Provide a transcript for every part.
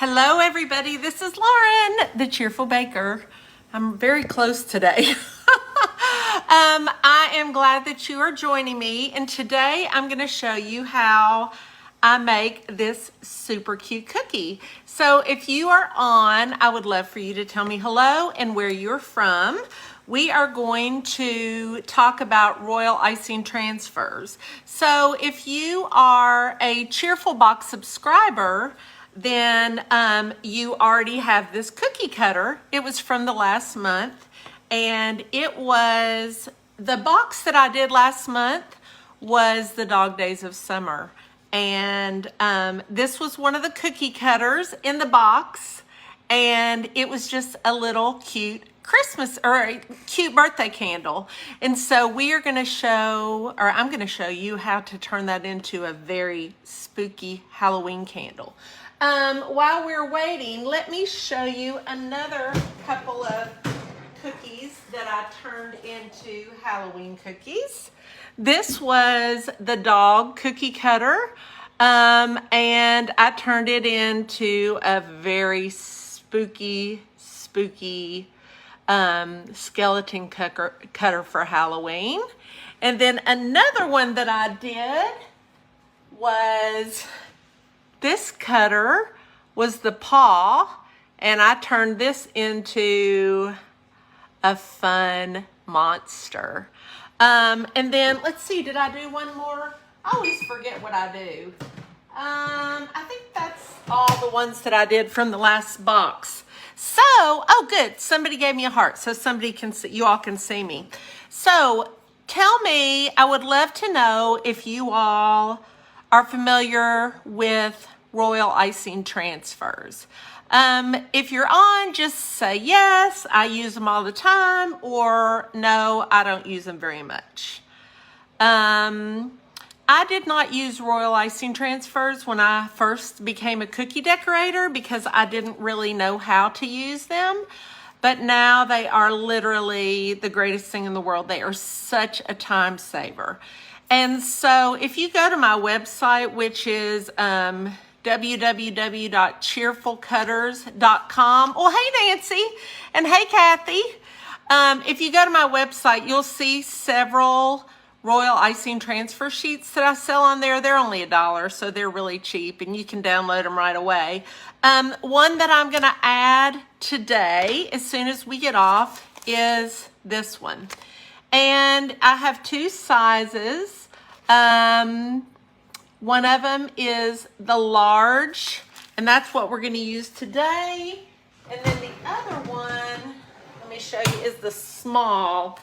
Hello everybody, this is Lauren, the Cheerful Baker. I'm very close today. I am glad that you are joining me, and today I'm going to show you how I make this super cute cookie. So if you are on, I would love for you to tell me hello and where you're from. We are going to talk about royal icing transfers. So if you are a Cheerful Box subscriber, then you already have this cookie cutter. It was from the last month, and it was, the box that I did last month was the Dog Days of Summer. And this was one of the cookie cutters in the box, and it was just a little cute Christmas or a cute birthday candle. And so we are going to show, or I'm going to show you how to turn that into a very spooky Halloween candle. While we're waiting, let me show you another couple of cookies that I turned into Halloween cookies. This was the dog cookie cutter, and I turned it into a very spooky skeleton cutter for Halloween. And then another one that I did was this cutter was the paw, and I turned this into a fun monster. And then let's see, did I do one more? I always forget what I do. I think that's all the ones that I did from the last box. So, oh good, somebody gave me a heart, so somebody can see, you all can see me. So tell me, I would love to know if you all are familiar with royal icing transfers. If you're on, just say yes, I use them all the time, or no, I don't use them very much. I did not use royal icing transfers when I first became a cookie decorator because I didn't really know how to use them. But now they are literally the greatest thing in the world. They are such a time saver. And so if you go to my website, which is www.cheerfulcutters.com. Well, hey, Nancy, and hey, Kathy. If you go to my website, you'll see several royal icing transfer sheets that I sell on there. They're only $1, so they're really cheap, and you can download them right away. One that I'm going to add today, as soon as we get off, is this one. And I have two sizes. One of them is the large, and that's what we're going to use today. And then the other one, let me show you, is the small.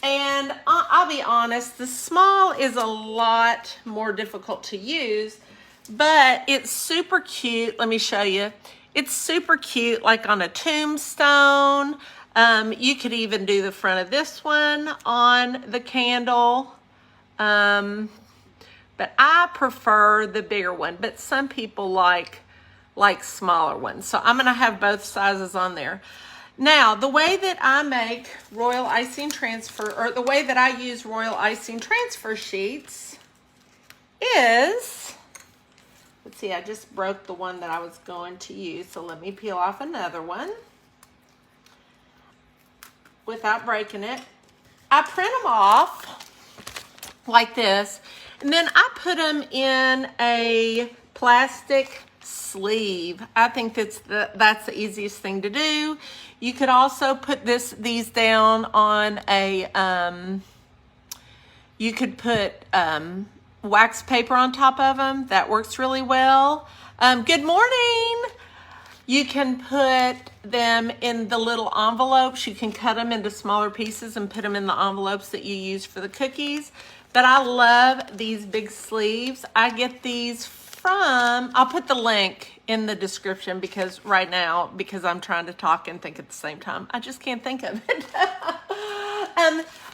And I'll be honest, the small is a lot more difficult to use, but it's super cute. Let me show you. It's super cute, like on a tombstone. You could even do the front of this one on the candle. But I prefer the bigger one, but some people like smaller ones. So I'm going to have both sizes on there. Now, the way that I make royal icing transfer, or the way that I use royal icing transfer sheets is, let's see, I just broke the one that I was going to use. So let me peel off another one without breaking it. I print them off like this, and then I put them in a plastic sleeve. I think that's the easiest thing to do. You could also put these down on a, you could put wax paper on top of them. That works really well. Good morning. You can put them in the little envelopes. You can cut them into smaller pieces and put them in the envelopes that you use for the cookies. But I love these big sleeves. I get these from, I'll put the link in the description because right now, because I'm trying to talk and think at the same time, I just can't think of it.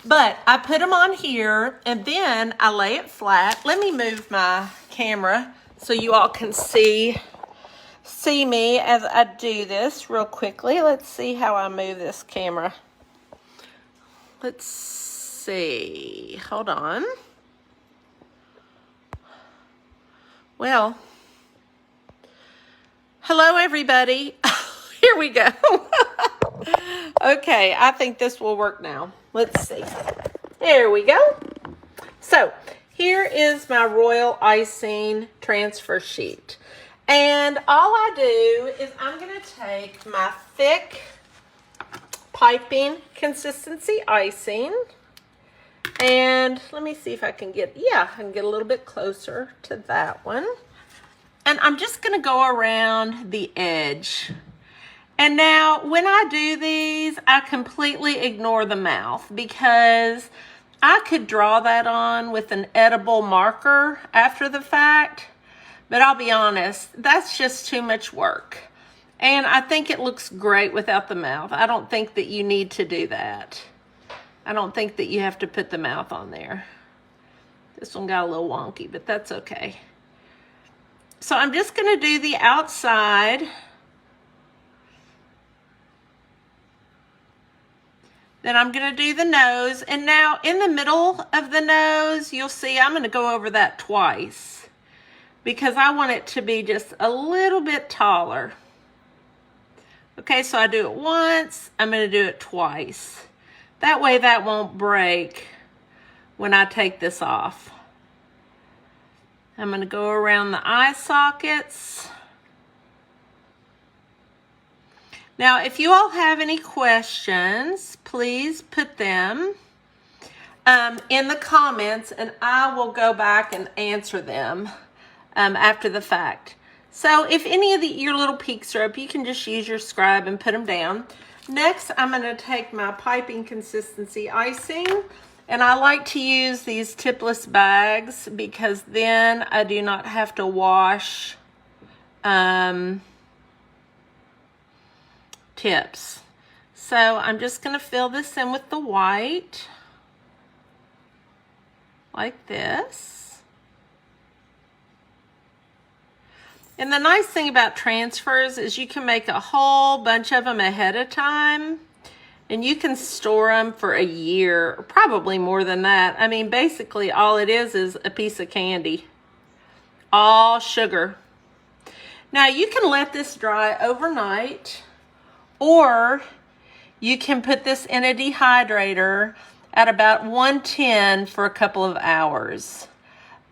But I put them on here, and then I lay it flat. Let me move my camera so you all can see me as I do this real quickly. Let's see how I move this camera. Let's see. Hold on. Well, Hello, everybody. Here we go. Okay, I think this will work now. Let's see. There we go. So here is my royal icing transfer sheet. And all I do is I'm going to take my thick piping consistency icing. And let me see if I can get, I can get a little bit closer to that one. And I'm just going to go around the edge. And now when I do these, I completely ignore the mouth because I could draw that on with an edible marker after the fact. But I'll be honest, that's just too much work. And I think it looks great without the mouth. I don't think that you need to do that. I don't think that you have to put the mouth on there. This one got a little wonky, but that's okay. So I'm just going to do the outside. Then I'm going to do the nose. And now in the middle of the nose, you'll see I'm going to go over that twice because I want it to be just a little bit taller. Okay, so I do it once. I'm going to do it twice. That way that won't break when I take this off. I'm going to go around the eye sockets. Now, if you all have any questions, please put them in the comments and I will go back and answer them after the fact. So if any of your little peaks are up, you can just use your scribe and put them down. Next, I'm going to take my piping consistency icing. And I like to use these tipless bags because then I do not have to wash tips. So I'm just going to fill this in with the white like this. And the nice thing about transfers is you can make a whole bunch of them ahead of time. And you can store them for a year, or probably more than that. I mean, basically all it is a piece of candy. All sugar. Now you can let this dry overnight, or you can put this in a dehydrator at about 110 for a couple of hours.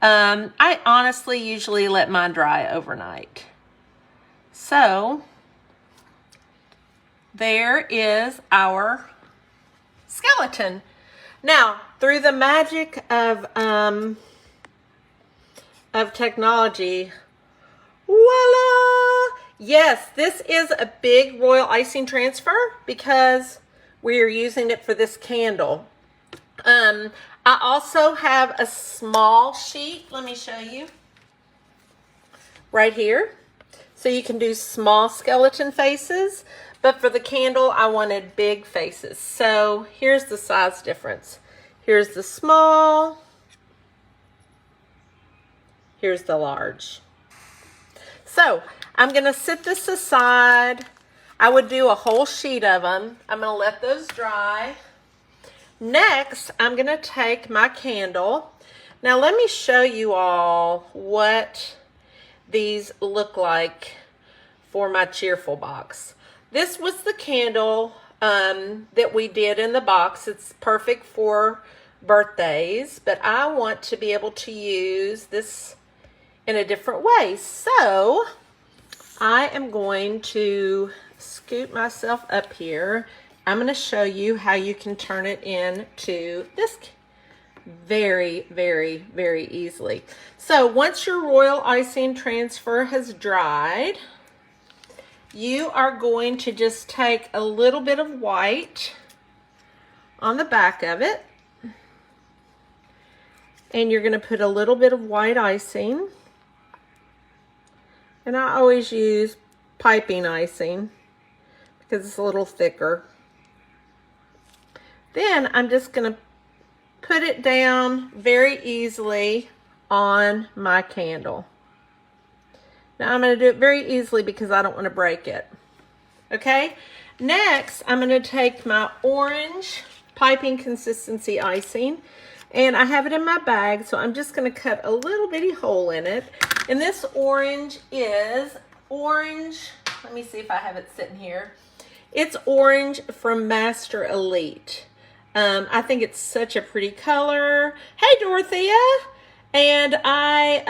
I honestly usually let mine dry overnight. So there is our skeleton. Now, through the magic of technology, voila! Yes, this is a big royal icing transfer because we are using it for this candle. I also have a small sheet. Let me show you. Right here. So you can do small skeleton faces. But for the candle, I wanted big faces. So here's the size difference. Here's the small. Here's the large. So I'm going to sit this aside. I would do a whole sheet of them. I'm going to let those dry. Next, I'm going to take my candle. Now let me show you all what these look like for my cheerful box. This was the candle that we did in the box. It's perfect for birthdays, but I want to be able to use this in a different way. So I am going to scoot myself up here. I'm going to show you how you can turn it into this very, very, very easily. So once your royal icing transfer has dried, you are going to just take a little bit of white on the back of it. And you're going to put a little bit of white icing. And I always use piping icing because it's a little thicker. Then I'm just going to put it down very easily on my candle. Now I'm going to do it very easily because I don't want to break it. Okay? Next, I'm going to take my orange piping consistency icing, and I have it in my bag, so I'm just going to cut a little bitty hole in it. And this orange is orange. Let me see if I have it sitting here. It's orange from Master Elite. I think it's such a pretty color. Hey, Dorothea. And I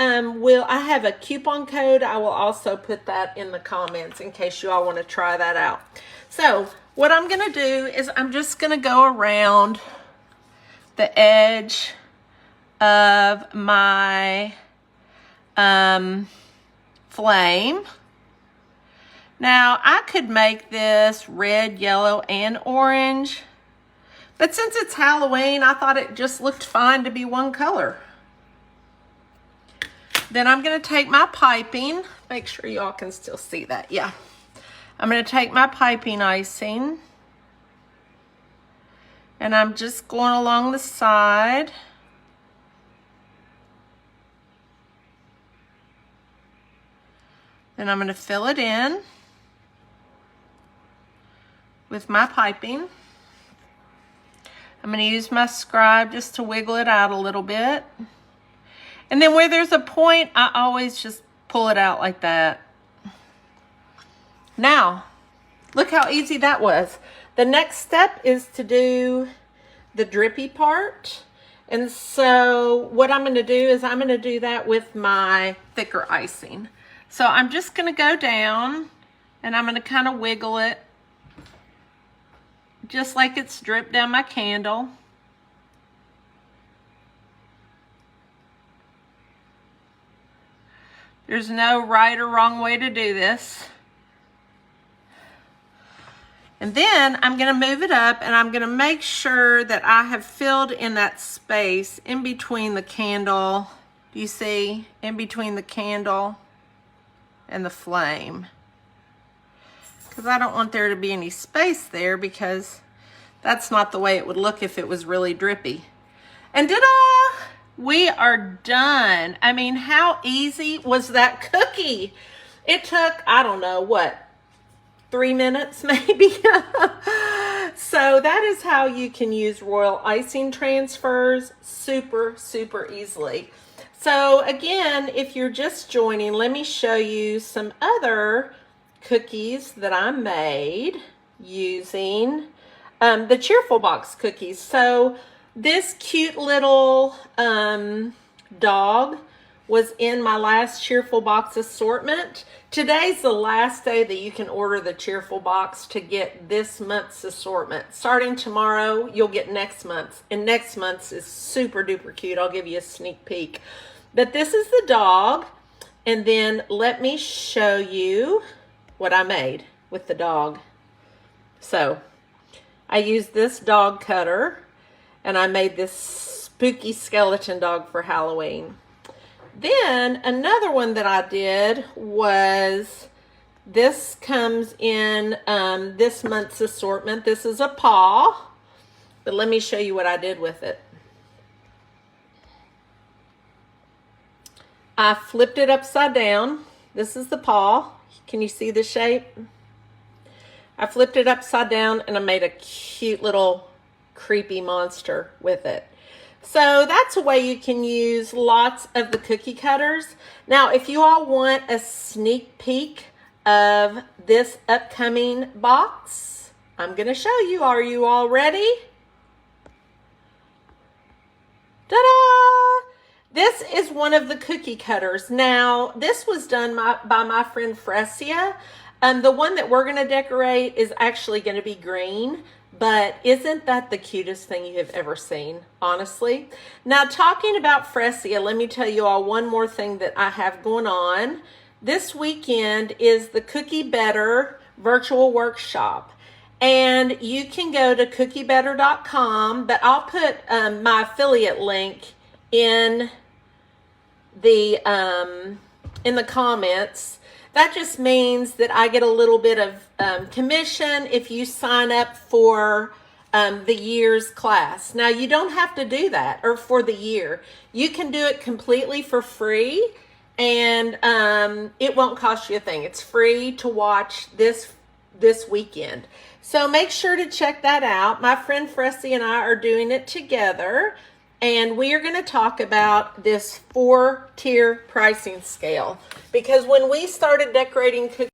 have a coupon code. I will also put that in the comments in case you all want to try that out. So what I'm going to do is I'm just going to go around the edge of my flame. Now, I could make this red, yellow, and orange, but since it's Halloween, I thought it just looked fine to be one color. Then I'm going to take my piping. Make sure y'all can still see that. Yeah. I'm going to take my piping icing, and I'm just going along the side. Then I'm going to fill it in with my piping. I'm going to use my scribe just to wiggle it out a little bit. And then where there's a point, I always just pull it out like that. Now, look how easy that was. The next step is to do the drippy part. And so what I'm going to do is I'm going to do that with my thicker icing. So I'm just going to go down and I'm going to kind of wiggle it just like it's dripped down my candle. There's no right or wrong way to do this. And then I'm going to move it up and I'm going to make sure that I have filled in that space in between the candle. Do you see? In between the candle and the flame. Because I don't want there to be any space there, because that's not the way it would look if it was really drippy. And ta-da! We are done. I mean, how easy was that cookie? It took, I don't know, what, 3 minutes maybe? So that is how you can use royal icing transfers super, super easily. So again, if you're just joining, let me show you some other cookies that I made using the Cheerful Box cookies. So this cute little dog was in my last Cheerful Box assortment. Today's the last day that you can order the Cheerful Box to get this month's assortment. Starting tomorrow, you'll get next month's. And next month's is super duper cute. I'll give you a sneak peek. But this is the dog. And then let me show you what I made with the dog. So I used this dog cutter and I made this spooky skeleton dog for Halloween. Then another one that I did was, this comes in this month's assortment. This is a paw, but let me show you what I did with it. I flipped it upside down. This is the paw. Can you see the shape? I flipped it upside down and I made a cute little creepy monster with it. So that's a way you can use lots of the cookie cutters. Now, if you all want a sneak peek of this upcoming box, I'm going to show you. Are you all ready? Ta-da! This is one of the cookie cutters. Now, this was done by my friend Fresia. The one that we're going to decorate is actually going to be green. But isn't that the cutest thing you have ever seen, honestly? Now, talking about Fresia, let me tell you all one more thing that I have going on. This weekend is the Cookie Better virtual workshop. And you can go to cookiebetter.com, but I'll put my affiliate link in the comments. That just means that I get a little bit of commission if you sign up for the year's class. Now, you don't have to do that, or for the year. You can do it completely for free, and it won't cost you a thing. It's free to watch this weekend. So make sure to check that out. My friend Fressie and I are doing it together. and we are going to talk about this 4-tier pricing scale, because when we started decorating cookies